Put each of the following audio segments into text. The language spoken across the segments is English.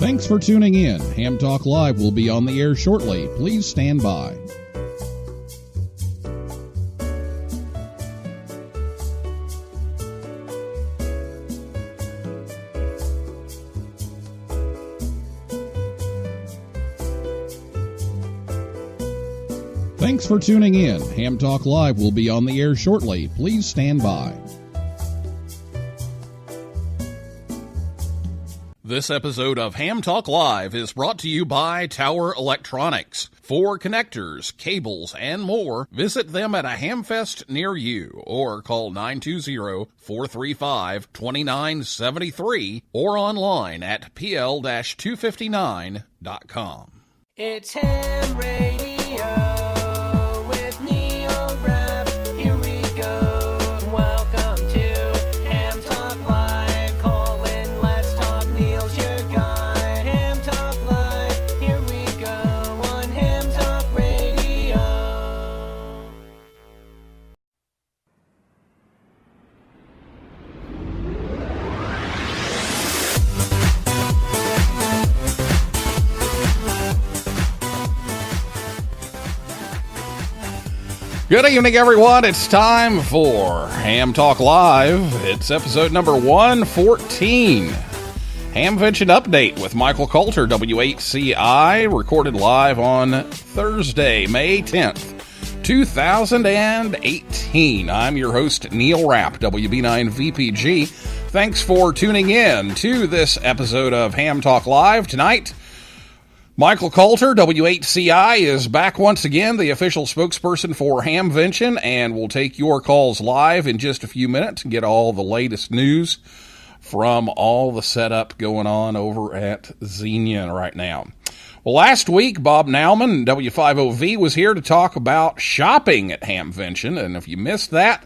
Thanks for tuning in. Ham Talk Live will be on the air shortly. Please stand by. Thanks for tuning in. Ham Talk Live will be on the air shortly. Please stand by. This episode of Ham Talk Live is brought to you by Tower Electronics. For connectors, cables, and more, visit them at a Hamfest near you or call 920-435-2973 or online at pl-259.com. It's Ham Radio. Good evening, everyone. It's time for Ham Talk Live. It's episode number 114. Hamvention Update with Michael Kalter, W8CI, recorded live on Thursday, May 10th, 2018. I'm your host, Neil Rapp, WB9VPG. Thanks for tuning in to this episode of Ham Talk Live tonight. Michael Kalter, W8CI, is back once again, the official spokesperson for Hamvention, and we'll take your calls live in just a few minutes and get all the latest news from all the setup going on over at Xenia right now. Well, last week, Bob Nauman, W50V, was here to talk about shopping at Hamvention, and if you missed that,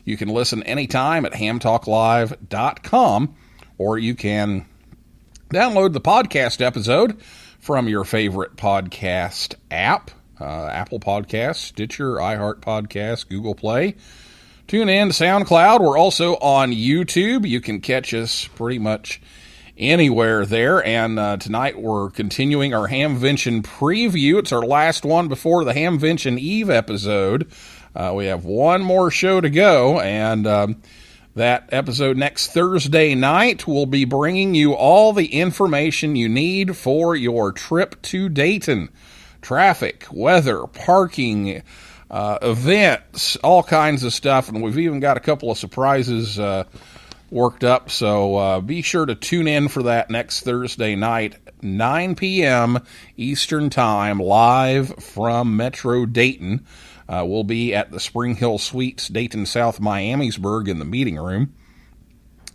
you can listen anytime at hamtalklive.com, or you can download the podcast episode from your favorite podcast app, Apple Podcasts, Stitcher, iHeart Podcasts, Google Play, TuneIn, SoundCloud. We're also on YouTube. You can catch us pretty much anywhere there. And tonight we're continuing our Hamvention preview. It's our last one before the Hamvention Eve episode. We have one more show to go, and that episode next Thursday night will be bringing you all the information you need for your trip to Dayton. Traffic, weather, parking, events, all kinds of stuff. And we've even got a couple of surprises worked up. So be sure to tune in for that next Thursday night, 9 p.m. Eastern Time, live from Metro Dayton. We'll be at the Spring Hill Suites, Dayton, South Miamisburg, in the meeting room.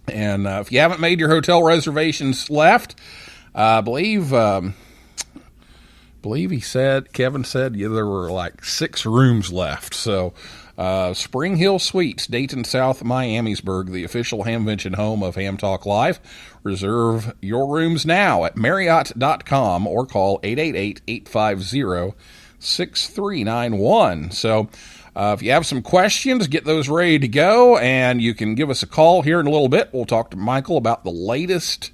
And if you haven't made your hotel reservations left, I believe Kevin said there were like 6 rooms left. So Spring Hill Suites, Dayton, South Miamisburg, the official Hamvention home of Ham Talk Live. Reserve your rooms now at Marriott.com or call 888-850-6391. So if you have some questions, get those ready to go, and you can give us a call here in a little bit. We'll talk to Michael about the latest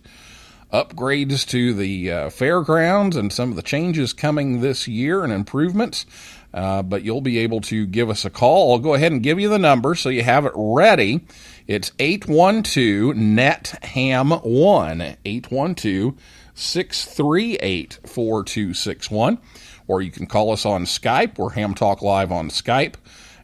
upgrades to the fairgrounds and some of the changes coming this year and improvements. But you'll be able to give us a call. I'll go ahead and give you the number so you have it ready. It's 812-NET-HAM1, 812-638-4261. Or you can call us on Skype. We're Ham Talk Live on Skype.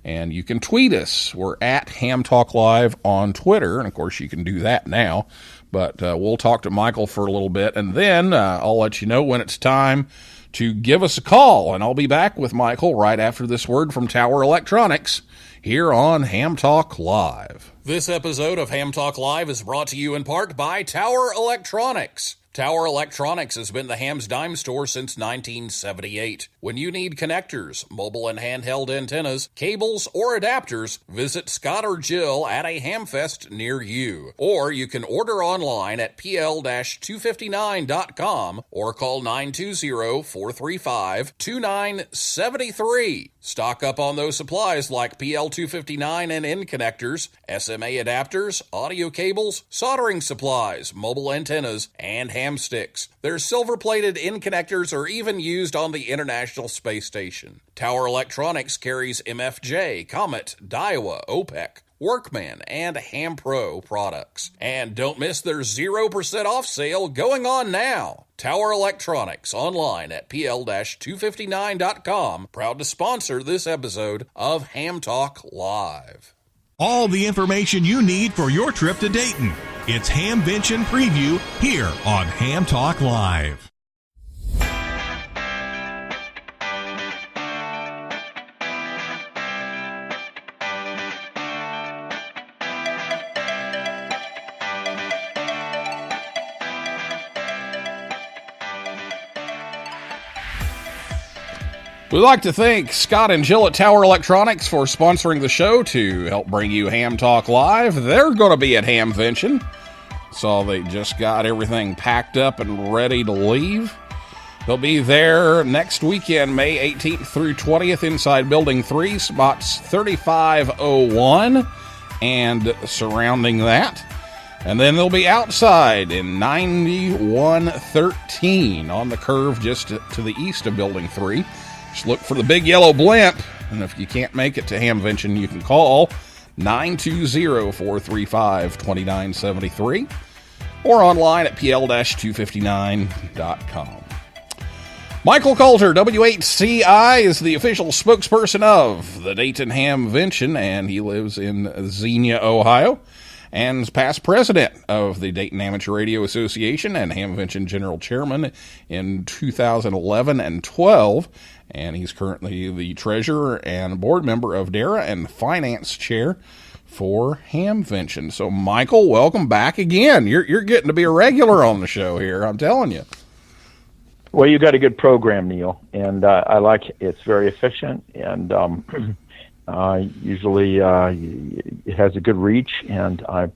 And you can tweet us. We're at Ham Talk Live on Twitter. And, of course, you can do that now. But we'll talk to Michael for a little bit. And then I'll let you know when it's time to give us a call. And I'll be back with Michael right after this word from Tower Electronics here on Ham Talk Live. This episode of Ham Talk Live is brought to you in part by Tower Electronics. Tower Electronics has been the Ham's Dime store since 1978. When you need connectors, mobile and handheld antennas, cables, or adapters, visit Scott or Jill at a Hamfest near you. Or you can order online at pl-259.com or call 920-435-2973. Stock up on those supplies like PL259 and N connectors, SMA adapters, audio cables, soldering supplies, mobile antennas, and ham sticks. Their silver-plated end connectors are even used on the International Space Station. Tower Electronics carries MFJ, Comet, Daiwa, OPEC, Workman, and Ham Pro products. And don't miss their 0% off sale going on now. Tower Electronics, online at pl-259.com, proud to sponsor this episode of Ham Talk Live. All the information you need for your trip to Dayton. It's Hamvention Preview here on Ham Talk Live. We'd like to thank Scott and Jill at Tower Electronics for sponsoring the show to help bring you Ham Talk Live. They're going to be at Hamvention, so they just got everything packed up and ready to leave. They'll be there next weekend, May 18th through 20th, inside Building 3, spots 3501 and surrounding that. And then they'll be outside in 9113 on the curve just to the east of Building 3. Just look for the big yellow blimp, and if you can't make it to Hamvention, you can call 920-435-2973 or online at pl-259.com. Michael Kalter, W8CI, is the official spokesperson of the Dayton Hamvention, and he lives in Xenia, Ohio, and is past president of the Dayton Amateur Radio Association and Hamvention General Chairman in 2011 and 12. And he's currently the treasurer and board member of DARA and finance chair for Hamvention. So, Michael, welcome back again. You're getting to be a regular on the show here, I'm telling you. Well, you got a good program, Neil, and I like it. It's very efficient, and usually it has a good reach, and I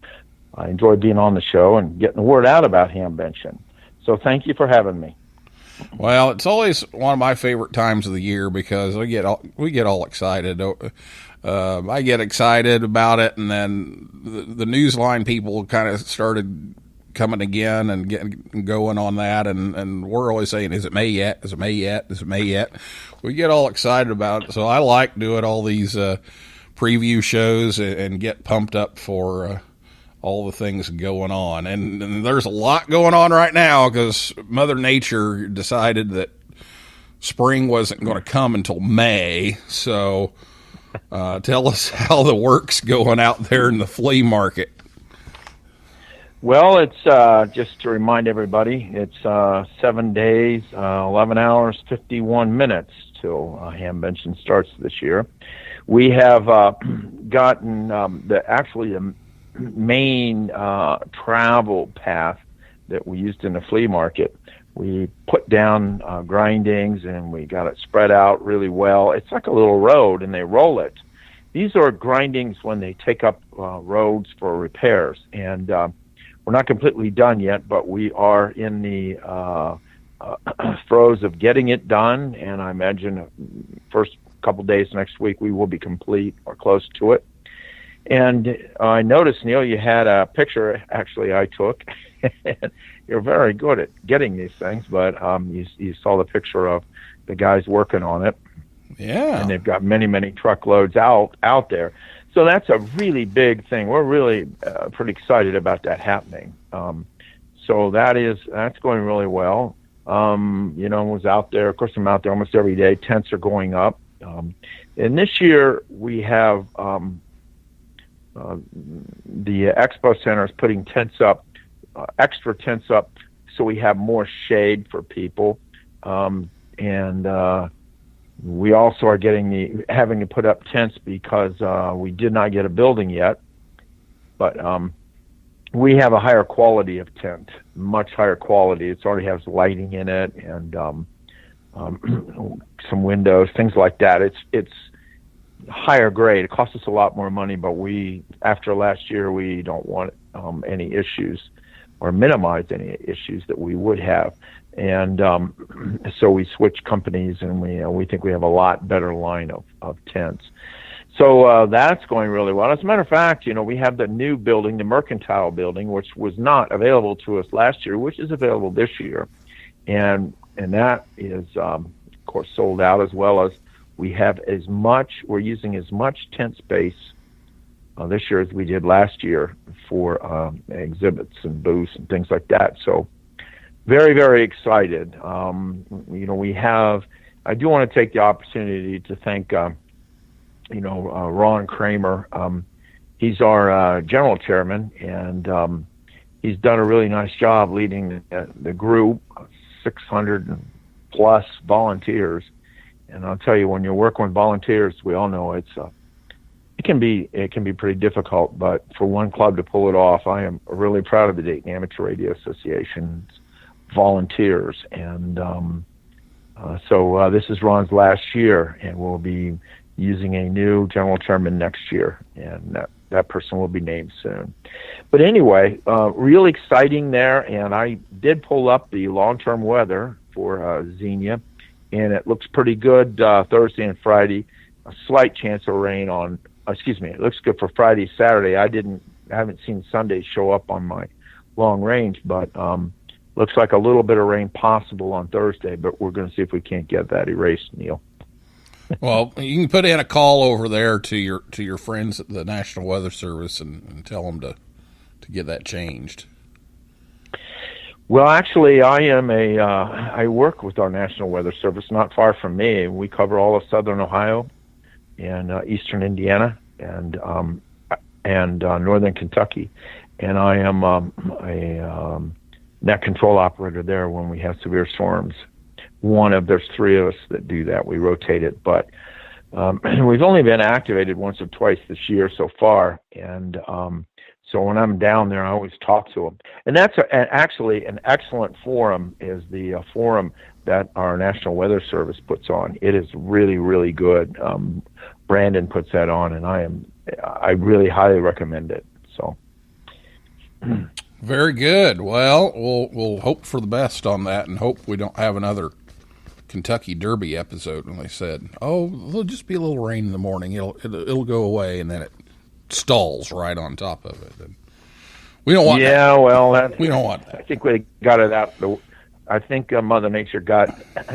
enjoy being on the show and getting the word out about Hamvention. So thank you for having me. Well, it's always one of my favorite times of the year because we get all excited. I get excited about it, and then the Newsline people kind of started coming again and getting going on that, and we're always saying, "Is it May yet? Is it May yet? Is it May yet?" We get all excited about it, so I like doing all these preview shows and get pumped up for all the things going on. And there's a lot going on right now because Mother Nature decided that spring wasn't going to come until May. So tell us how the work's going out there in the flea market. Well, it's just to remind everybody, it's 7 days, 11 hours, 51 minutes till Hamvention starts this year. We have gotten the main travel path that we used in the flea market. We put down grindings and we got it spread out really well. It's like a little road and they roll it. These are grindings when they take up roads for repairs, and we're not completely done yet, but we are in the throes of getting it done, and I imagine first couple days next week we will be complete or close to it. And I noticed, Neil, you had a picture actually I took. You're very good at getting these things, but you saw the picture of the guys working on it. Yeah. And they've got many, many truckloads out there. So that's a really big thing. We're really pretty excited about that happening. So that's going really well. Was out there. Of course, I'm out there almost every day. Tents are going up. And this year we have the Expo Center is putting tents up, extra tents up, so we have more shade for people. And we also are having to put up tents because we did not get a building yet. But we have a higher quality of tent, much higher quality. It already has lighting in it and some windows, things like that. It's higher grade. It costs us a lot more money, but after last year, we don't want any issues or minimize any issues that we would have. And so we switched companies, and we think we have a lot better line of tents. So that's going really well. As a matter of fact, we have the new building, the Mercantile building, which was not available to us last year, which is available this year. And that is, of course, sold out, as well as we're using as much tent space this year as we did last year for exhibits and booths and things like that. So very, very excited. I do want to take the opportunity to thank, Ron Kramer. He's our general chairman, and he's done a really nice job leading the group, 600 plus volunteers. And I'll tell you, when you're working with volunteers, we all know it can be pretty difficult. But for one club to pull it off, I am really proud of the Dayton Amateur Radio Association's volunteers. And so this is Ron's last year, and we'll be using a new general chairman next year, and that person will be named soon. But anyway, real exciting there, and I did pull up the long-term weather for Xenia, and it looks pretty good Thursday and Friday. A slight chance of rain it looks good for Friday, Saturday. I haven't seen Sunday show up on my long range, but looks like a little bit of rain possible on Thursday, but we're going to see if we can't get that erased, Neil. Well, you can put in a call over there to your friends at the National Weather Service and tell them to get that changed. Well, actually, I work with our National Weather Service not far from me. We cover all of southern Ohio and eastern Indiana and northern Kentucky, and I am a net control operator there when we have severe storms. There's three of us that do that. We rotate it, but we've only been activated once or twice this year so far, and so when I'm down there, I always talk to them. And that's actually an excellent forum, is the forum that our National Weather Service puts on. It is really, really good. Brandon puts that on, and I really highly recommend it. So. Very good. Well, we'll hope for the best on that, and hope we don't have another Kentucky Derby episode when they said, there'll just be a little rain in the morning. It'll go away, and then it stalls right on top of it. And we don't want that. Yeah, well, we don't want that. I think we got it out. I think Mother Nature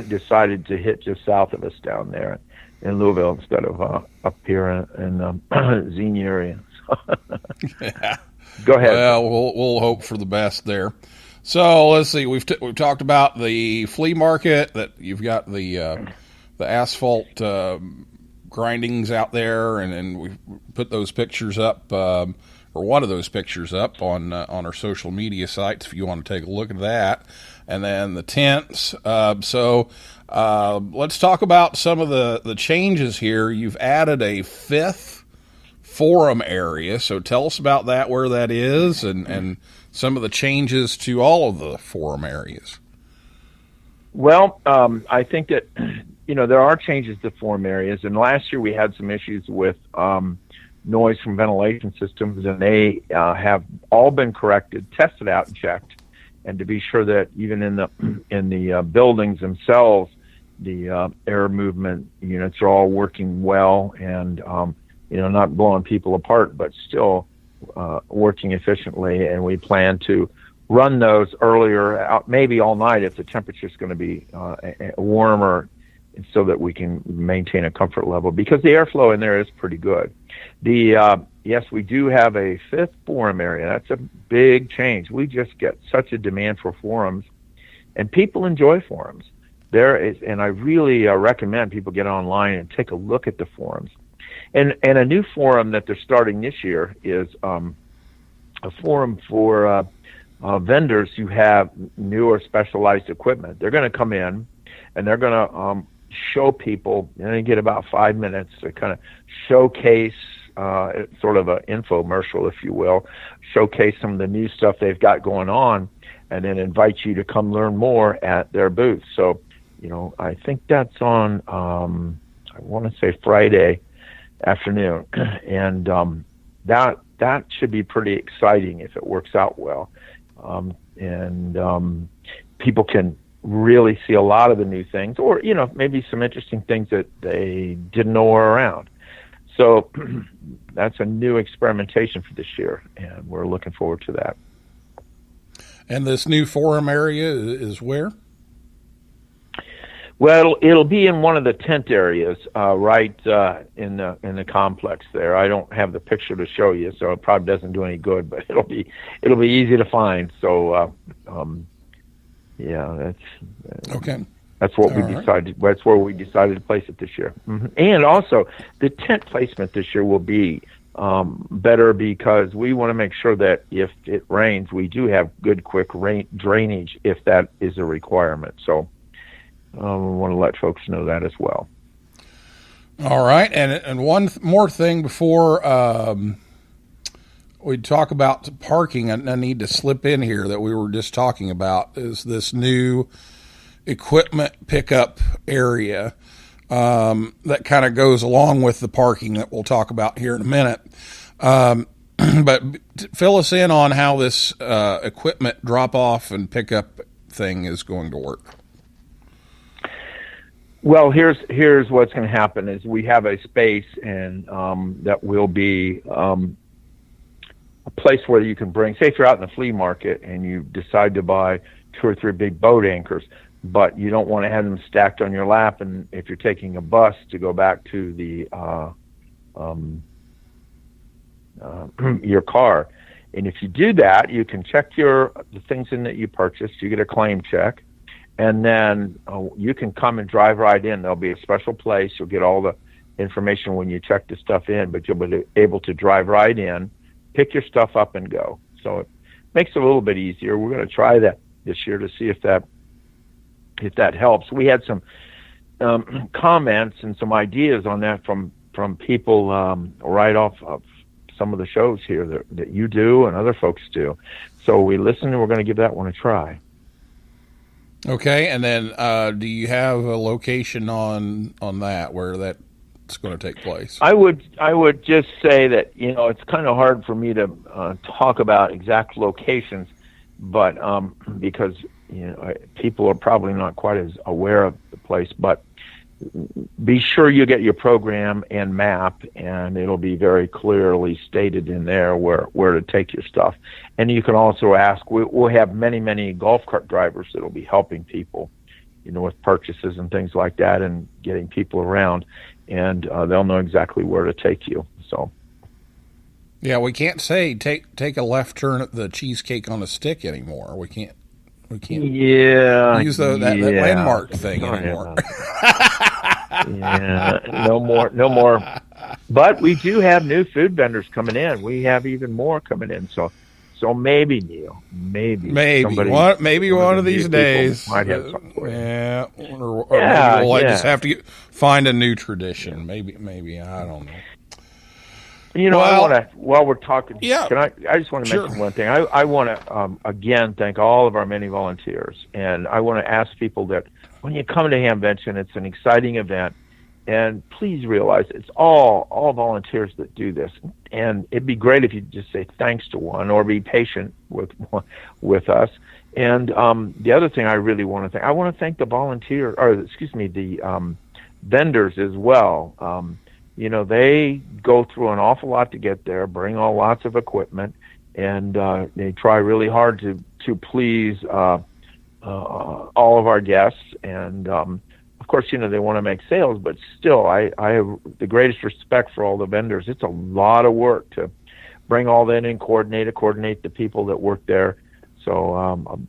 decided to hit just south of us down there in Louisville instead of up here in Xenia area. Yeah. Go ahead. Well, we'll hope for the best there. So let's see. We've talked about the flea market, that you've got the asphalt grindings out there, and we put those pictures up, or one of those pictures up on our social media sites if you want to take a look at that. And then the tents. So let's talk about some of the changes here. You've added a fifth forum area, so tell us about that, where that is, and some of the changes to all of the forum areas. Well, I think that there are changes to forum areas, and last year we had some issues with noise from ventilation systems, and they have all been corrected, tested out, and checked, and to be sure that even in the buildings themselves, the air movement units are all working well, and not blowing people apart, but still working efficiently. And we plan to run those earlier, out maybe all night if the temperature is going to be warmer, so that we can maintain a comfort level, because the airflow in there is pretty good. Yes, we do have a fifth forum area. That's a big change. We just get such a demand for forums, and people enjoy forums. And I really recommend people get online and take a look at the forums. And a new forum that they're starting this year is a forum for vendors who have new or specialized equipment. They're going to come in, and they're going to show people, and they get about 5 minutes to kind of showcase, sort of an infomercial, if you will, showcase some of the new stuff they've got going on, and then invite you to come learn more at their booth. So, I think that's on, I want to say Friday afternoon, and that should be pretty exciting if it works out well, and people can really see a lot of the new things, or maybe some interesting things that they didn't know were around. So that's a new experimentation for this year, and we're looking forward to that. And this new forum area is where? Well, it'll be in one of the tent areas, right in the complex there. I don't have the picture to show you, so it probably doesn't do any good. But it'll be easy to find. So, yeah, that's okay. That's what we decided. That's where we decided to place it this year. Mm-hmm. And also, the tent placement this year will be better because we want to make sure that if it rains, we do have good, quick drainage if that is a requirement. So we want to let folks know that as well. All right. And one more thing before we talk about parking, I need to slip in here that we were just talking about is this new equipment pickup area that kind of goes along with the parking that we'll talk about here in a minute. But fill us in on how this equipment drop-off and pickup thing is going to work. Well, here's what's going to happen is we have a space and that will be a place where you can bring, say if you're out in the flea market and you decide to buy 2 or 3 big boat anchors, but you don't want to have them stacked on your lap, and if you're taking a bus to go back to the your car, and if you do that, you can check the things in that you purchased. You get a claim check, and then you can come and drive right in. There'll be a special place. You'll get all the information when you check the stuff in, but you'll be able to drive right in, pick your stuff up, and go. So it makes it a little bit easier. We're going to try that this year to see if that helps. We had some comments and some ideas on that from people right off of some of the shows here that you do and other folks do. So we listened, and we're going to give that one a try. Okay, and then do you have a location on that where that's going to take place? I would just say that it's kind of hard for me to talk about exact locations, but because people are probably not quite as aware of the place, but be sure you get your program and map, and it'll be very clearly stated in there where to take your stuff. And you can also ask, we'll have many golf cart drivers that'll be helping people, with purchases and things like that and getting people around, and they'll know exactly where to take you. So. Yeah, we can't say take a left turn at the cheesecake on a stick anymore. We can't use that landmark thing anymore. Yeah, no more. But we do have new food vendors coming in. We have even more coming in. So maybe, Neil, maybe one of these days might have something for you. Or maybe we'll just have to find a new tradition. Maybe I don't know. I want to, while we're talking, yeah, I just want to mention one thing. I want to, again, thank all of our many volunteers. And I want to ask people that when you come to Hamvention, it's an exciting event. And please realize it's all volunteers that do this. And it'd be great if you just say thanks to one or be patient with us. And the other thing I really want to thank, I want to thank the the vendors as well. They go through an awful lot to get there, bring lots of equipment, and they try really hard to please all of our guests. And of course, they want to make sales, but still, I have the greatest respect for all the vendors. It's a lot of work to bring all that in, coordinate the people that work there. So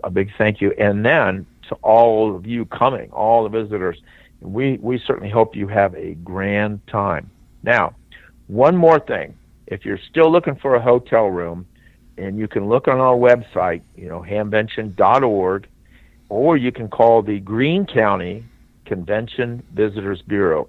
a big thank you. And then to all of you coming, all the visitors, we certainly hope you have a grand time. Now, one more thing. If you're still looking for a hotel room, and you can look on our website, hamvention.org, or you can call the Greene County Convention Visitors Bureau.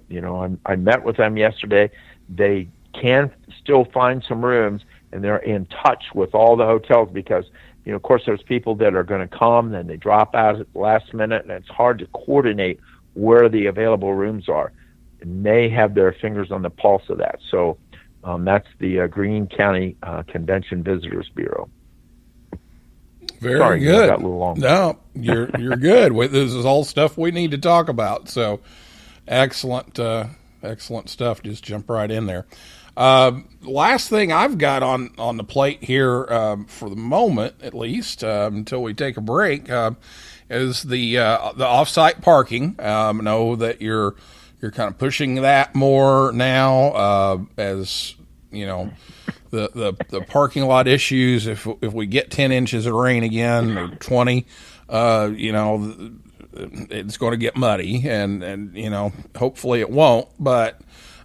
I met with them yesterday. They can still find some rooms, and they're in touch with all the hotels because, of course, there's people that are going to come, and they drop out at the last minute, and it's hard to coordinate where the available rooms are. And they have their fingers on the pulse of that. So that's the Greene County Convention Visitors Bureau. Very good. I got a little long. No, you're good. This is all stuff we need to talk about. So excellent Excellent stuff. Just jump right in there. Last thing I've got on the plate here, for the moment, at least, until we take a break, is the off-site parking. Know that you're kind of pushing that more now, as you know, the parking lot issues. If we get 10 inches of rain again, or 20, it's going to get muddy, and hopefully it won't. But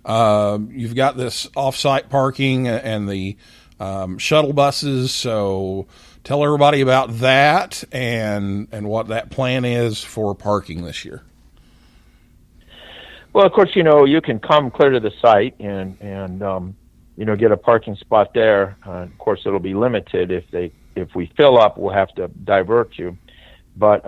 you've got this off-site parking and the shuttle buses. So tell everybody about that and what that plan is for parking this year. Well, of course, you can come clear to the site and get a parking spot there. Of course, it'll be limited. If we fill up, we'll have to divert you. But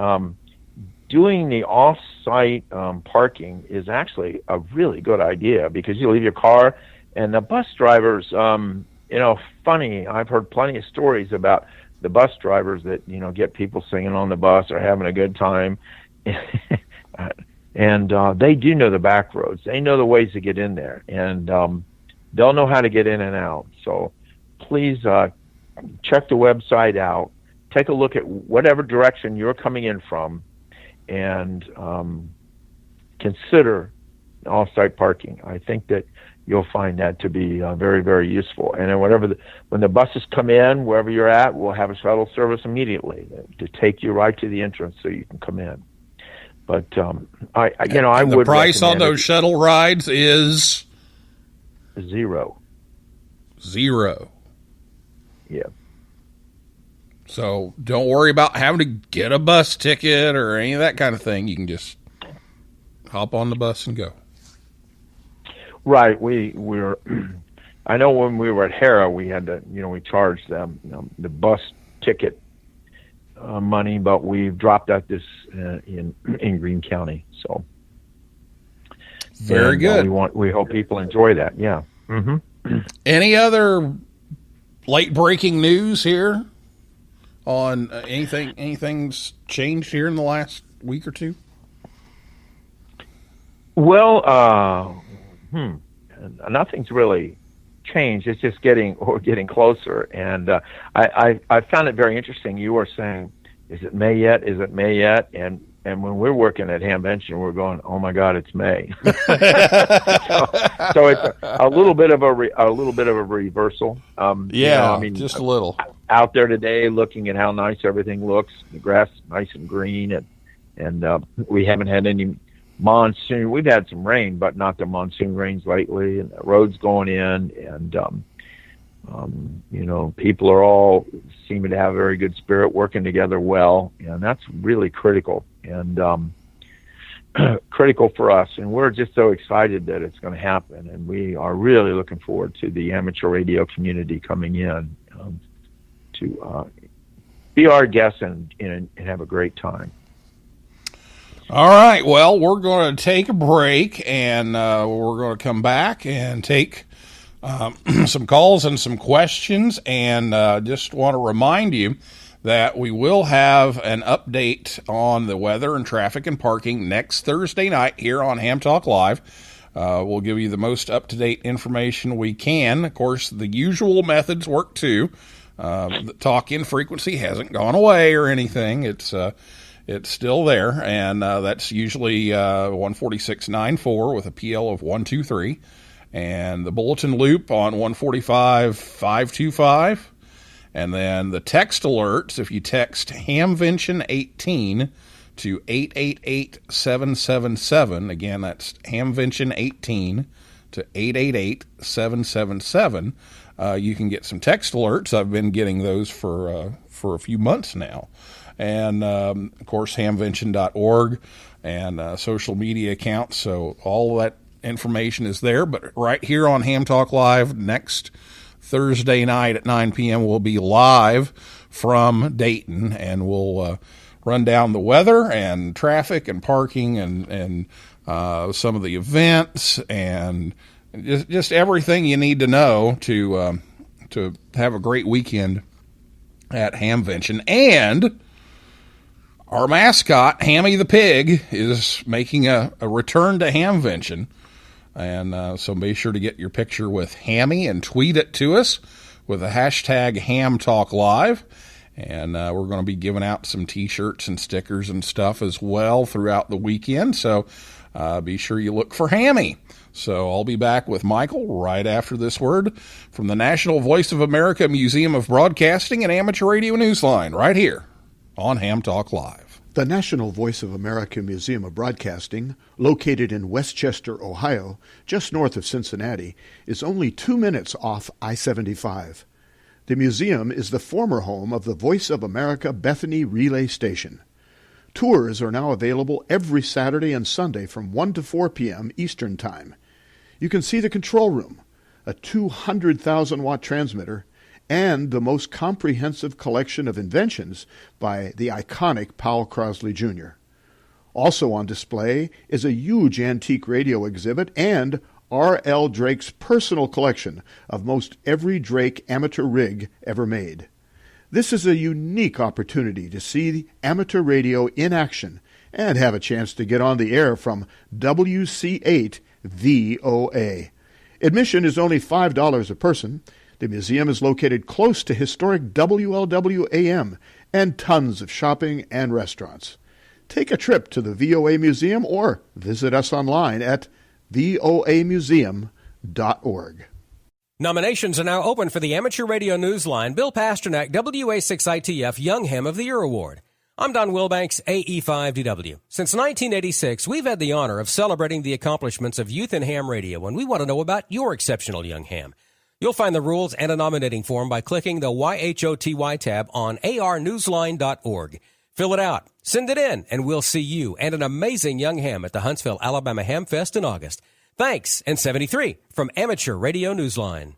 doing the off-site parking is actually a really good idea, because you leave your car, and the bus drivers, funny, I've heard plenty of stories about the bus drivers that, get people singing on the bus or having a good time. And they do know the back roads. They know the ways to get in there, and they'll know how to get in and out. So please check the website out. Take a look at whatever direction you're coming in from, and consider off-site parking. I think that you'll find that to be very, very useful. And then when the buses come in, wherever you're at, we'll have a shuttle service immediately to take you right to the entrance so you can come in. But I would. The price on those shuttle rides is zero. Yeah. So don't worry about having to get a bus ticket or any of that kind of thing. You can just hop on the bus and go. Right. We're. I know when we were at Hera, we had to, we charged them the bus ticket money, but we've dropped that in Greene County. So very good. We hope people enjoy that. Yeah. Mm-hmm. Any other late breaking news here on anything's changed here in the last week or two? Well, nothing's really changed. It's just getting closer. And I found it very interesting. You were saying, is it May yet? Is it May yet? And when we're working at Hamvention, we're going, oh my God, it's May. so it's a little bit of a reversal. Just a little. Out there today, looking at how nice everything looks. The grass is nice and green, and we haven't had any monsoon. We've had some rain, but not the monsoon rains lately. And the roads going in, and people are all seeming to have a very good spirit, working together well, and that's really critical and critical for us. And we're just so excited that it's going to happen, and we are really looking forward to the amateur radio community coming in to be our guests and have a great time. All right. Well, we're going to take a break, and we're going to come back and take some calls and some questions. And just want to remind you that we will have an update on the weather and traffic and parking next Thursday night here on Ham Talk Live. We'll give you the most up-to-date information we can. Of course, the usual methods work too. The talk-in frequency hasn't gone away or anything. It's still there, and that's usually 146.94 with a PL of 123, and the bulletin loop on 145.525, and then the text alerts. If you text Hamvention 18 to 888-777, again, that's Hamvention 18 to 888-777. You can get some text alerts. I've been getting those for a few months now. And, of course, hamvention.org and social media accounts. So all that information is there. But right here on Ham Talk Live next Thursday night at 9 p.m., we'll be live from Dayton, and we'll run down the weather and traffic and parking and some of the events and just everything you need to know to have a great weekend at Hamvention. And our mascot, Hammy the Pig, is making a return to Hamvention. And so be sure to get your picture with Hammy and tweet it to us with the hashtag hamtalklive. And we're going to be giving out some T-shirts and stickers and stuff as well throughout the weekend. So be sure you look for Hammy. So I'll be back with Michael right after this word from the National Voice of America Museum of Broadcasting and Amateur Radio Newsline right here on Ham Talk Live. The National Voice of America Museum of Broadcasting, located in Westchester, Ohio, just north of Cincinnati, is only 2 minutes off I-75. The museum is the former home of the Voice of America Bethany Relay Station. Tours are now available every Saturday and Sunday from 1 to 4 p.m. Eastern Time. You can see the control room, a 200,000-watt transmitter, and the most comprehensive collection of inventions by the iconic Powell Crosley Jr. Also on display is a huge antique radio exhibit and R.L. Drake's personal collection of most every Drake amateur rig ever made. This is a unique opportunity to see amateur radio in action and have a chance to get on the air from WC8 VOA. Admission is only $5 a person. The museum is located close to historic WLW-AM and tons of shopping and restaurants. Take a trip to the VOA Museum or visit us online at voamuseum.org. Nominations are now open for the Amateur Radio Newsline Bill Pasternak W8CI Young Ham of the Year Award. I'm Don Wilbanks, AE5DW. Since 1986, we've had the honor of celebrating the accomplishments of youth in ham radio, and we want to know about your exceptional young ham. You'll find the rules and a nominating form by clicking the YHOTY tab on arnewsline.org. Fill it out, send it in, and we'll see you and an amazing young ham at the Huntsville, Alabama Ham Fest in August. Thanks, and 73 from Amateur Radio Newsline.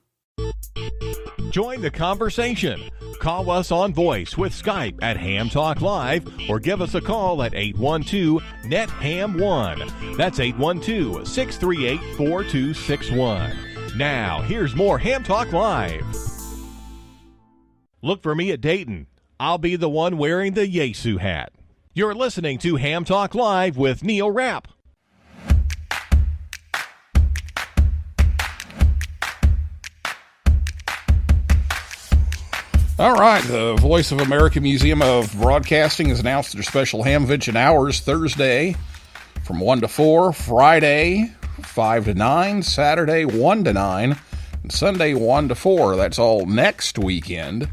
Join the conversation. Call us on voice with Skype at Ham Talk Live or give us a call at 812-NET-HAM1. That's 812-638-4261. Now, here's more Ham Talk Live. Look for me at Dayton. I'll be the one wearing the Yesu hat. You're listening to Ham Talk Live with Neil Rapp. All right, the Voice of America Museum of Broadcasting has announced their special Hamvention hours Thursday from 1 to 4, Friday 5 to 9, Saturday 1 to 9, and Sunday 1 to 4. That's all next weekend.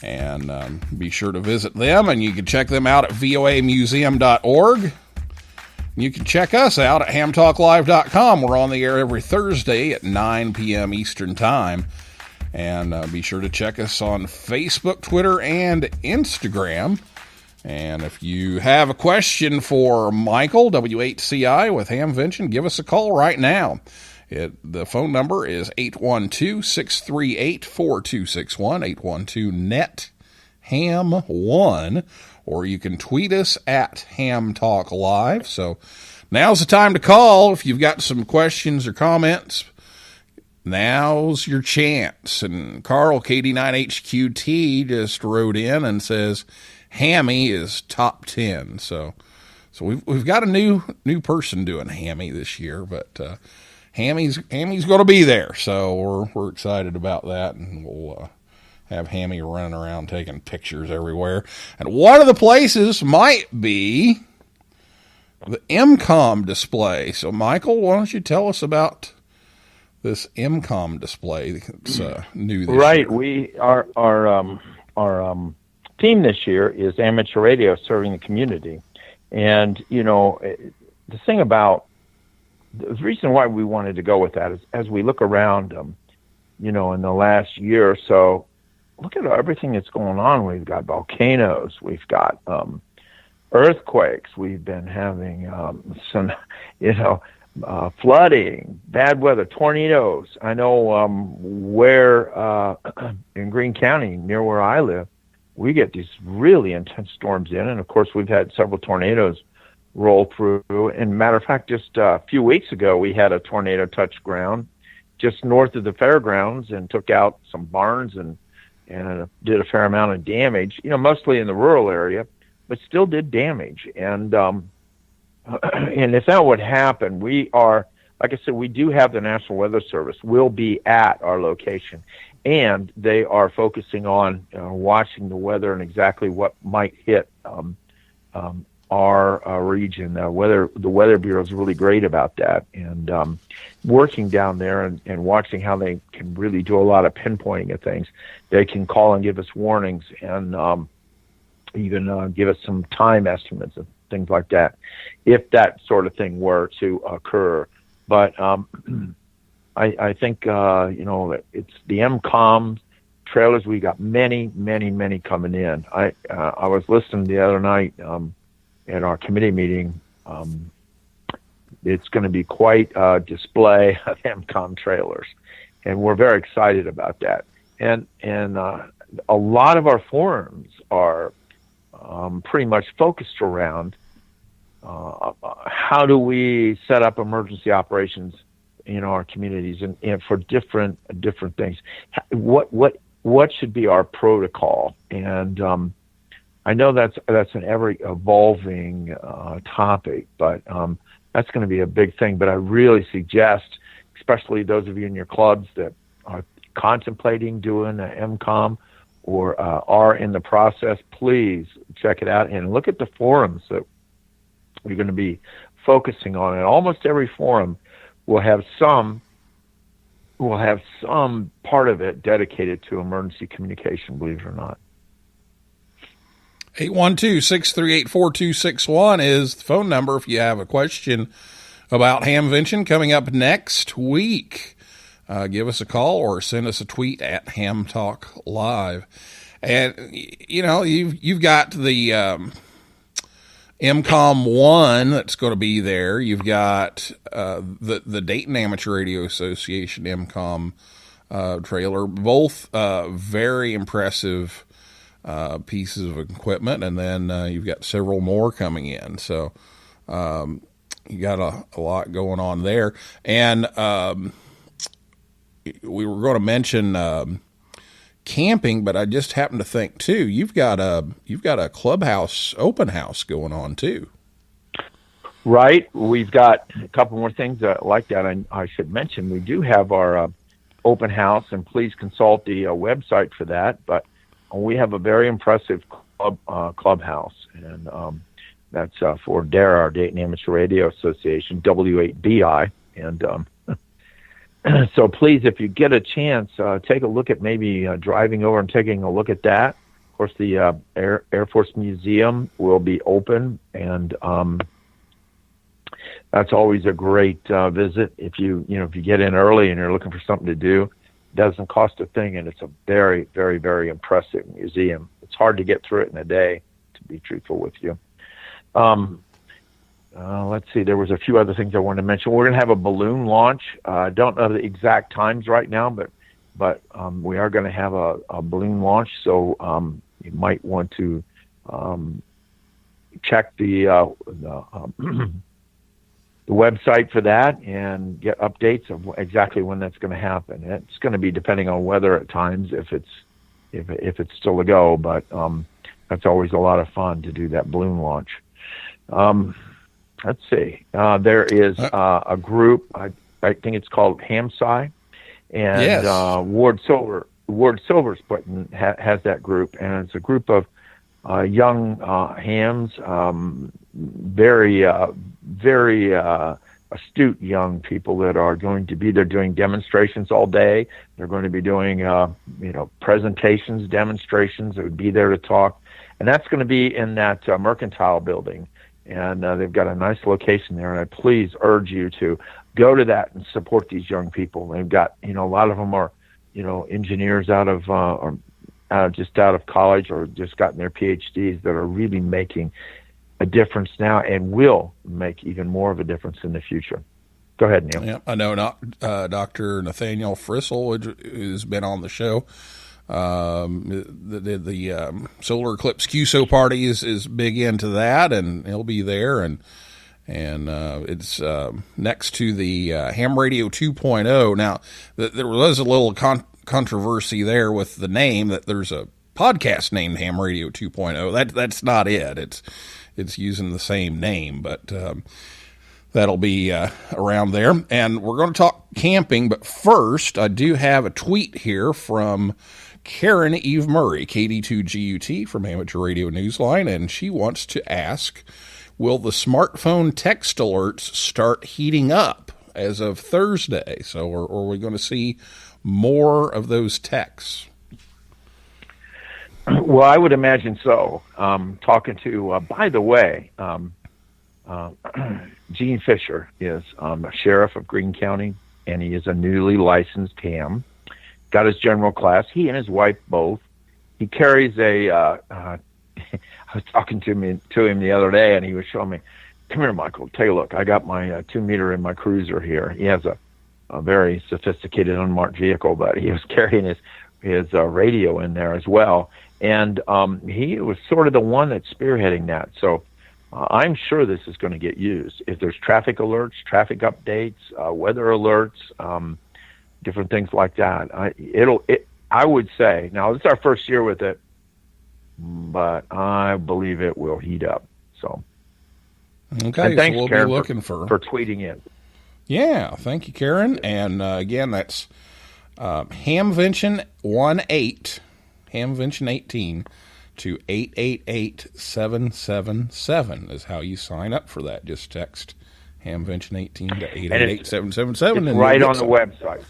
And be sure to visit them, and you can check them out at voamuseum.org. You can check us out at hamtalklive.com. We're on the air every Thursday at 9 p.m. Eastern Time. And be sure to check us on Facebook, Twitter, and Instagram. And if you have a question for Michael, W8CI with Hamvention, give us a call right now. The phone number is 812-638-4261, 812-NET-HAM1, or you can tweet us at Ham Talk Live. So now's the time to call if you've got some questions or comments. Now's your chance. And Carl, KD9HQT, just wrote in and says Hammy is top 10. So we've got a new person doing Hammy this year, but Hammy's going to be there. So we're excited about that, and we'll have Hammy running around taking pictures everywhere. And one of the places might be the MCOM display. So Michael, why don't you tell us about this MCOM display that's new this year. We our theme this year is amateur radio serving the community, and the thing about the reason why we wanted to go with that is as we look around, in the last year or so, look at everything that's going on. We've got volcanoes, we've got earthquakes, we've been having some, flooding, bad weather, tornadoes. I know where in Greene County, near where I live, we get these really intense storms in, and of course we've had several tornadoes roll through. And matter of fact, just a few weeks ago, we had a tornado touch ground just north of the fairgrounds and took out some barns and did a fair amount of damage. Mostly in the rural area, but still did damage. And if that would happen, we are like I said, we do have the National Weather Service will be at our location, and they are focusing on watching the weather and exactly what might hit our region. The Weather Bureau is really great about that, and working down there and watching how they can really do a lot of pinpointing of things. They can call and give us warnings and even give us some time estimates and things like that, if that sort of thing were to occur. But I think it's the MCOM trailers. We got many coming in. I was listening the other night at our committee meeting. It's going to be quite a display of MCOM trailers, and we're very excited about that. And a lot of our forums are pretty much focused around how do we set up emergency operations in our communities and for different things. What should be our protocol? And I know that's an ever evolving topic, but that's going to be a big thing. But I really suggest, especially those of you in your clubs that are contemplating doing an MCOM or are in the process, please check it out and look at the forums that we're going to be focusing on. And almost every forum will have some part of it dedicated to emergency communication, believe it or not. 812-638-4261 is the phone number if you have a question about Hamvention coming up next week. Give us a call or send us a tweet at hamtalklive. And, you've got the MCOM 1 that's going to be there. You've got the Dayton Amateur Radio Association MCOM trailer, both very impressive pieces of equipment, and then you've got several more coming in. So you got a lot going on there. And we were going to mention camping, but I just happened to think too, you've got a clubhouse open house going on too. Right. We've got a couple more things like that. I should mention we do have our open house, and please consult the website for that. But we have a very impressive clubhouse, and that's for DARE, our Dayton Amateur Radio Association, W8BI, and so please, if you get a chance, take a look at maybe driving over and taking a look at that. Of course, the Air Force Museum will be open, and that's always a great visit. If you get in early and you're looking for something to do, it doesn't cost a thing, and it's a very, very, very impressive museum. It's hard to get through it in a day, to be truthful with you. Let's see, there was a few other things I wanted to mention. We're going to have a balloon launch. I don't know the exact times right now, but we are going to have a balloon launch, so you might want to check the website for that and get updates of exactly when that's going to happen. It's going to be depending on weather at times if it's still a go, but that's always a lot of fun to do that balloon launch. Let's see. There is a group. I think it's called HamSci, and yes. Ward Silver's has that group, and it's a group of young hams, very astute young people that are going to be there doing demonstrations all day. They're going to be doing presentations, demonstrations. They would be there to talk, and that's going to be in that mercantile building. And they've got a nice location there, and I please urge you to go to that and support these young people. They've got, a lot of them are, engineers out of college or just gotten their PhDs that are really making a difference now and will make even more of a difference in the future. Go ahead, Neil. Yeah, I know Dr. Nathaniel Frissell has been on the show. The solar eclipse QSO party is big into that, and he'll be there, and it's next to the Ham Radio 2.0. Now, there was a little controversy there with the name, that there's a podcast named Ham Radio 2.0. That's not it. It's using the same name, but that'll be around there. And we're going to talk camping, but first, I do have a tweet here from Karen Eve Murray, KD2GUT from Amateur Radio Newsline, and she wants to ask, will the smartphone text alerts start heating up as of Thursday? So are we going to see more of those texts? Well, I would imagine so. Talking to, by the way, Gene Fisher is a sheriff of Greene County, and he is a newly licensed ham. Got his general class. He and his wife both. He carries a. I was talking to him the other day, and he was showing me, "Come here, Michael. Take a look. I got my 2-meter in my cruiser here." He has a very sophisticated unmarked vehicle, but he was carrying his radio in there as well. And he was sort of the one that's spearheading that. So I'm sure this is going to get used. If there's traffic alerts, traffic updates, weather alerts, different things like that, I would say, now this is our first year with it, but I believe it will heat up. So, okay, and thanks, so we'll Karen, be looking for tweeting in. Yeah, thank you, Karen. And again, that's Hamvention 18, Hamvention 18 to 888-777 is how you sign up for that. Just text Hamvention 18 to 888-777. It's right on the website.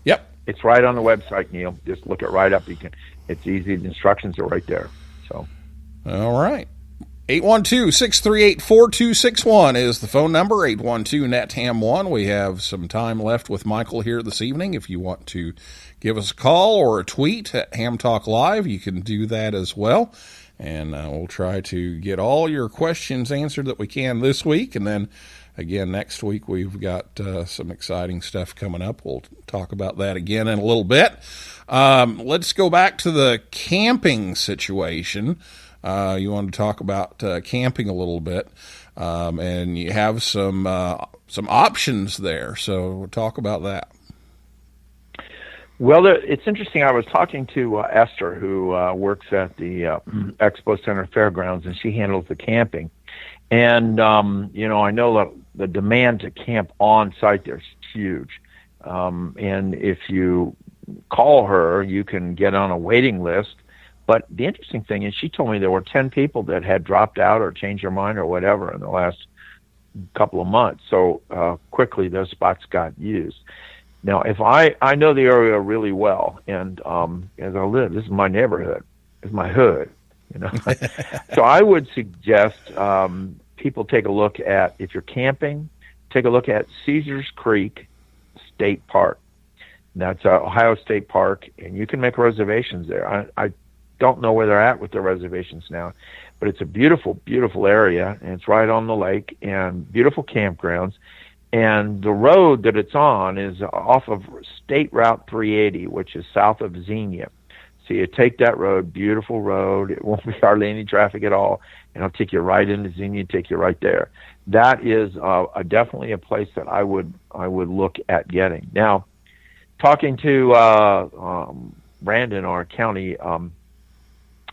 Yep. It's right on the website, Neil. Just look it right up. It's easy. The instructions are right there. So, all right. 812-638-4261 is the phone number, 812-NET-HAM1. We have some time left with Michael here this evening. If you want to give us a call or a tweet at Ham Talk Live, you can do that as well. And we'll try to get all your questions answered that we can this week. And then, again, next week we've got some exciting stuff coming up. We'll talk about that again in a little bit. Let's go back to the camping situation. You want to talk about camping a little bit, and you have some options there. So we'll talk about that. Well, it's interesting. I was talking to Esther, who works at the Expo Center Fairgrounds, and she handles the camping. And I know that the demand to camp on site there is huge. And if you call her, you can get on a waiting list. But the interesting thing is she told me there were 10 people that had dropped out or changed their mind or whatever in the last couple of months. So quickly those spots got used. Now, if I know the area really well, and as I live, this is my neighborhood, it's my hood, So I would suggest people take a look at, if you're camping, take a look at Caesars Creek State Park. That's Ohio State Park, and you can make reservations there. I don't know where they're at with the reservations now, but it's a beautiful, beautiful area, and it's right on the lake, and beautiful campgrounds. And the road that it's on is off of State Route 380, which is south of Xenia. So you take that road, beautiful road. It won't be hardly any traffic at all, and it'll take you right into Xenia, take you right there. That is definitely a place that I would look at getting. Now, talking to Brandon, our county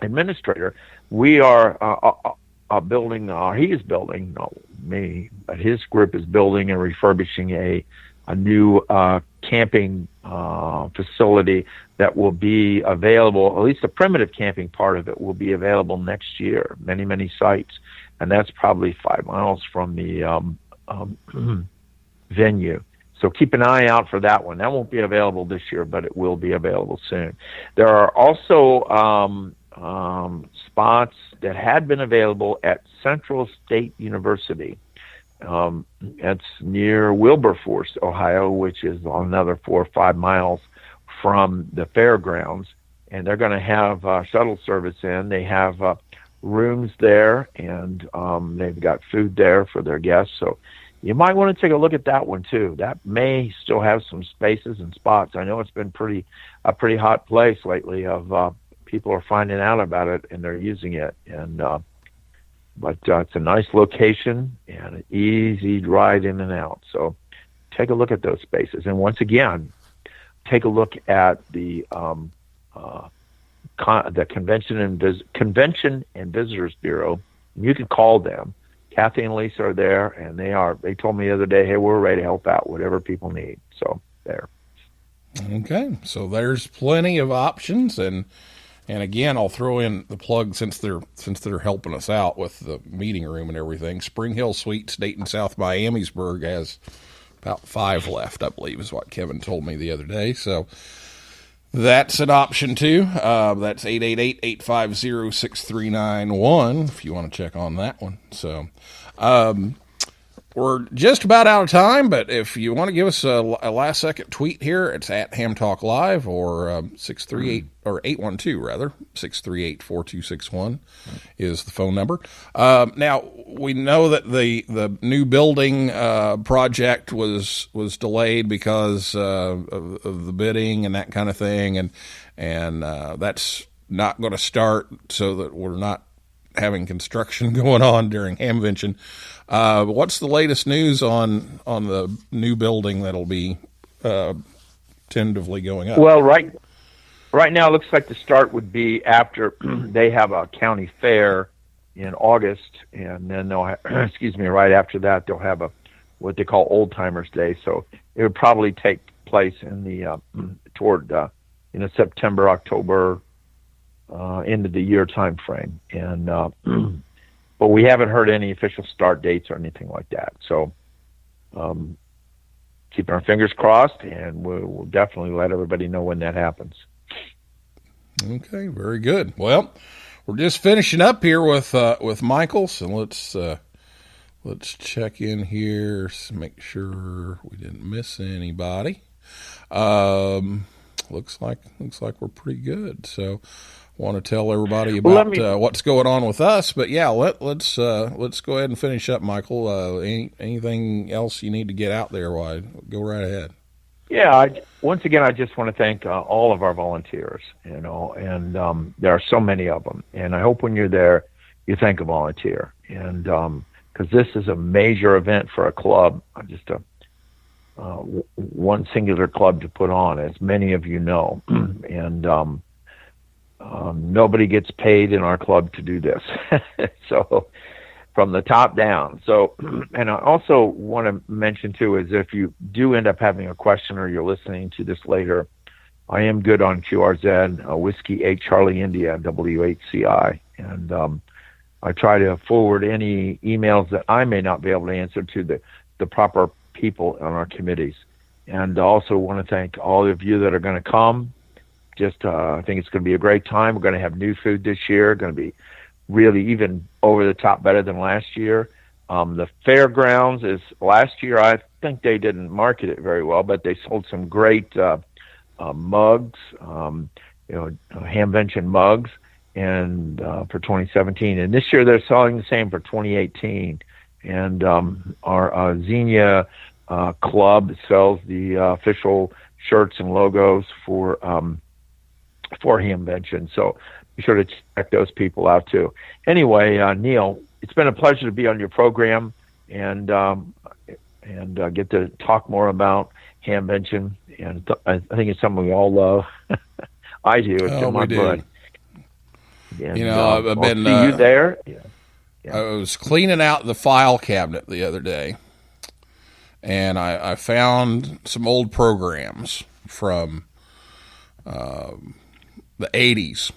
administrator, we are building, he is building, not me, but his group is building and refurbishing a new camping facility that will be available, at least the primitive camping part of it will be available next year, many, many sites. And that's probably 5 miles from the venue. So keep an eye out for that one. That won't be available this year, but it will be available soon. There are also spots that had been available at Central State University. It's near Wilberforce, Ohio, which is another 4 or 5 miles from the fairgrounds. And they're going to have shuttle service in. They have rooms there, and they've got food there for their guests. So you might want to take a look at that one too. That may still have some spaces and spots. I know it's been a pretty hot place lately. People are finding out about it and they're using it. And but it's a nice location and an easy ride in and out. So take a look at those spaces. And once again, take a look at the Convention and Visitors Bureau. You can call them. Kathy and Lisa are there, and they told me the other day, hey, we're ready to help out, whatever people need. So there. Okay, so there's plenty of options, and again, I'll throw in the plug since they're helping us out with the meeting room and everything. Spring Hill Suites, Dayton South Miamisburg has about 5 left, I believe, is what Kevin told me the other day. So that's an option too. That's 888-850-6391 if you want to check on that one. So we're just about out of time, but if you want to give us a last second tweet here, it's at hamtalklive or 638 or 812 rather 638-4261 is the phone number. Now we know that the new building project was delayed because of the bidding and that kind of thing, and that's not going to start, so that we're not having construction going on during Hamvention. What's the latest news on the new building that'll be tentatively going up? Well, right now it looks like the start would be after they have a county fair in August, and then they'll right after that they'll have what they call Old Timers Day. So it would probably take place in the toward September, October, end of the year time frame, and but we haven't heard any official start dates or anything like that. So keeping our fingers crossed, and we'll definitely let everybody know when that happens. Okay, very good. Well, we're just finishing up here with Michael, so let's check in here, make sure we didn't miss anybody. Looks like we're pretty good. So want to tell everybody about what's going on with us, but yeah, let's go ahead and finish up, Michael. Anything else you need to get out there? Go right ahead. Yeah, once again, I just want to thank all of our volunteers, and there are so many of them, and I hope when you're there, you thank a volunteer, and because this is a major event for a club, just one singular club to put on, as many of you know, and nobody gets paid in our club to do this. So from the top down. So, and I also want to mention too, is if you do end up having a question or you're listening to this later, I am good on QRZ, Whiskey 8 Charlie India, W8CI. And I try to forward any emails that I may not be able to answer to the proper people on our committees. And I also want to thank all of you that are going to come. I think it's going to be a great time. We're going to have new food this year. Going to be really even over the top better than last year. The fairgrounds is last year. I think they didn't market it very well, but they sold some great mugs, Hamvention mugs, and for 2017. And this year they're selling the same for 2018. And our Xenia club sells the official shirts and logos for Hamvention. So be sure to check those people out too. Anyway, Neil, it's been a pleasure to be on your program and get to talk more about Hamvention. And I think it's something we all love. I do. It's in my blood. And, I've been see you there. Yeah. I was cleaning out the file cabinet the other day, and I found some old programs from the 80s,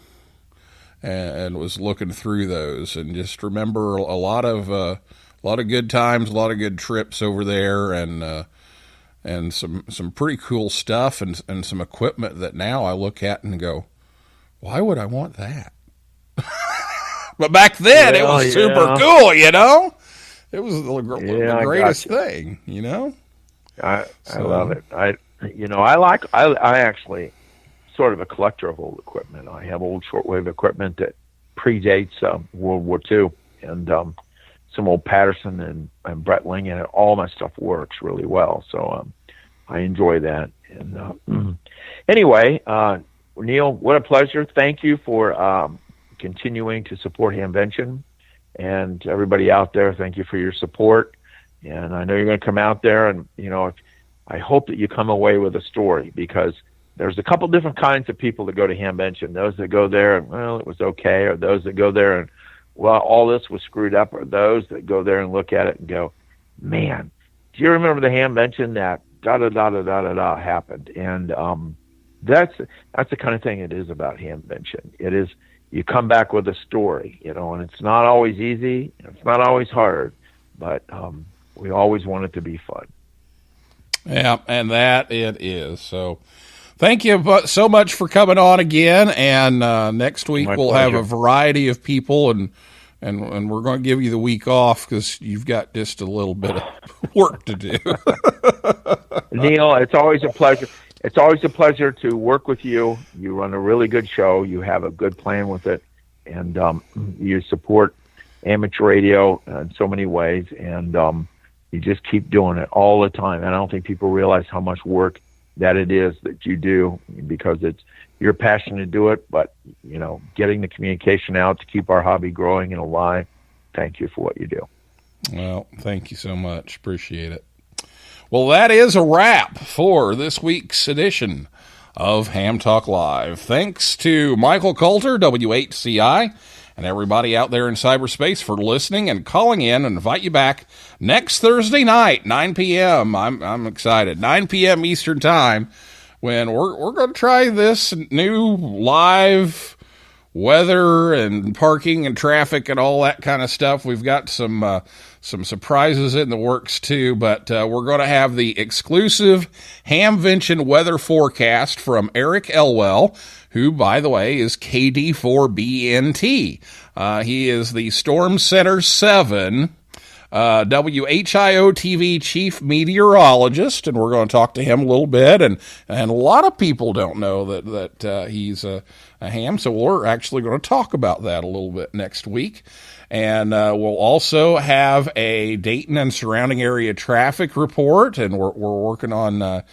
and was looking through those, and just remember a lot of good times, a lot of good trips over there, and some pretty cool stuff, and some equipment that now I look at and go, why would I want that? But back then it was super cool, It was the greatest thing, I love it. I actually sort of a collector of old equipment. I have old shortwave equipment that predates World War II, and some old Patterson and Breitling, and all my stuff works really well. So I enjoy that. And anyway, Neil, what a pleasure. Thank you for continuing to support Hamvention, and everybody out there, thank you for your support. And I know you're going to come out there, and I hope that you come away with a story, because there's a couple different kinds of people that go to Hamvention. Those that go there and, well, it was okay, or those that go there and, well, all this was screwed up are those that go there and look at it and go, man, do you remember the Hamvention that da-da-da-da-da-da happened? And that's the kind of thing it is about Hamvention. It is, you come back with a story, and it's not always easy. It's not always hard, but we always want it to be fun. Yeah, and that it is. So thank you so much for coming on again. And next week we'll have a variety of people, and we're going to give you the week off because you've got just a little bit of work to do. Neil, it's always a pleasure. It's always a pleasure to work with you. You run a really good show. You have a good plan with it, and you support amateur radio in so many ways, and you just keep doing it all the time. And I don't think people realize how much work that it is that you do, because you're passionate to do it, but getting the communication out to keep our hobby growing and alive. Thank you for what you do. Well, thank you so much. Appreciate it. Well, that is a wrap for this week's edition of Ham Talk Live. Thanks to Michael Kalter, W8CI, and everybody out there in cyberspace for listening and calling in, and invite you back next Thursday night, 9 p.m. I'm excited. 9 p.m. Eastern Time, when we're going to try this new live weather and parking and traffic and all that kind of stuff. We've got some surprises in the works too, but we're going to have the exclusive Hamvention weather forecast from Eric Elwell, who, by the way, is KD4BNT. He is the Storm Center 7 WHIO TV chief meteorologist, and we're going to talk to him a little bit. And a lot of people don't know that he's a ham, so we're actually going to talk about that a little bit next week. And we'll also have a Dayton and surrounding area traffic report, and we're working on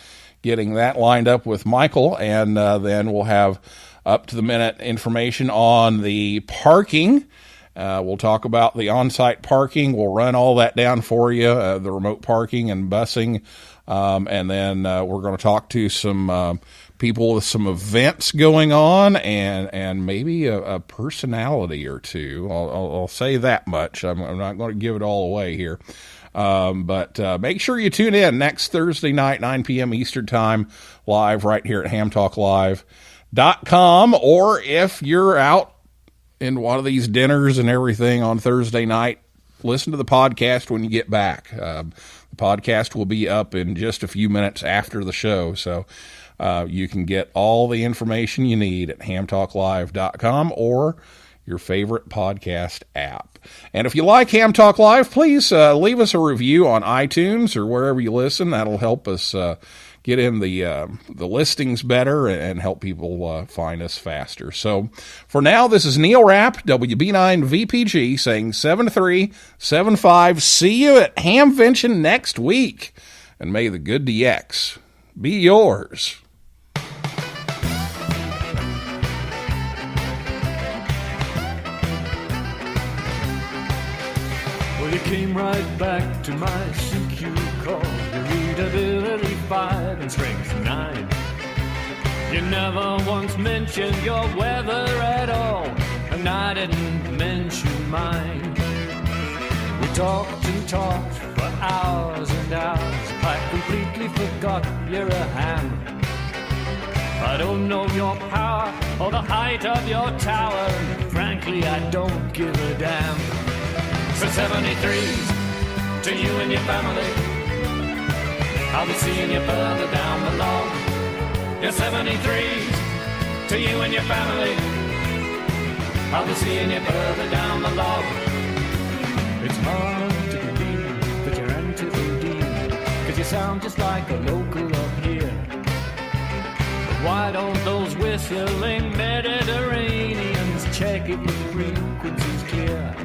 getting that lined up with Michael. And then we'll have up-to-the-minute information on the parking. We'll talk about the on-site parking. We'll run all that down for you, the remote parking and busing. And then we're going to talk to some people with some events going on, and maybe a personality or two. I'll say that much. I'm not going to give it all away here. But make sure you tune in next Thursday night, 9 p.m. Eastern Time, live right here at hamtalklive.com. Or if you're out in one of these dinners and everything on Thursday night, listen to the podcast when you get back. The podcast will be up in just a few minutes after the show, so you can get all the information you need at hamtalklive.com or your favorite podcast app. And if you like Ham Talk Live, please leave us a review on iTunes or wherever you listen. That'll help us get in the listings better and help people find us faster. So for now, this is Neil Rapp, WB9VPG, saying 7375. See you at Hamvention next week, and may the good DX be yours. Well, you came right back to my CQ call. Your readability 5 and strength 9. You never once mentioned your weather at all, and I didn't mention mine. We talked and talked for hours and hours. I completely forgot you're a ham. I don't know your power or the height of your tower. Frankly, I don't give a damn. So 73s to you and your family. I'll be seeing you further down the log. Your 73s to you and your family. I'll be seeing you further down the log. It's hard to believe that you're anti-Dean, 'cause you sound just like a local up here. But why don't those whistling Mediterraneans check if the frequency's clear?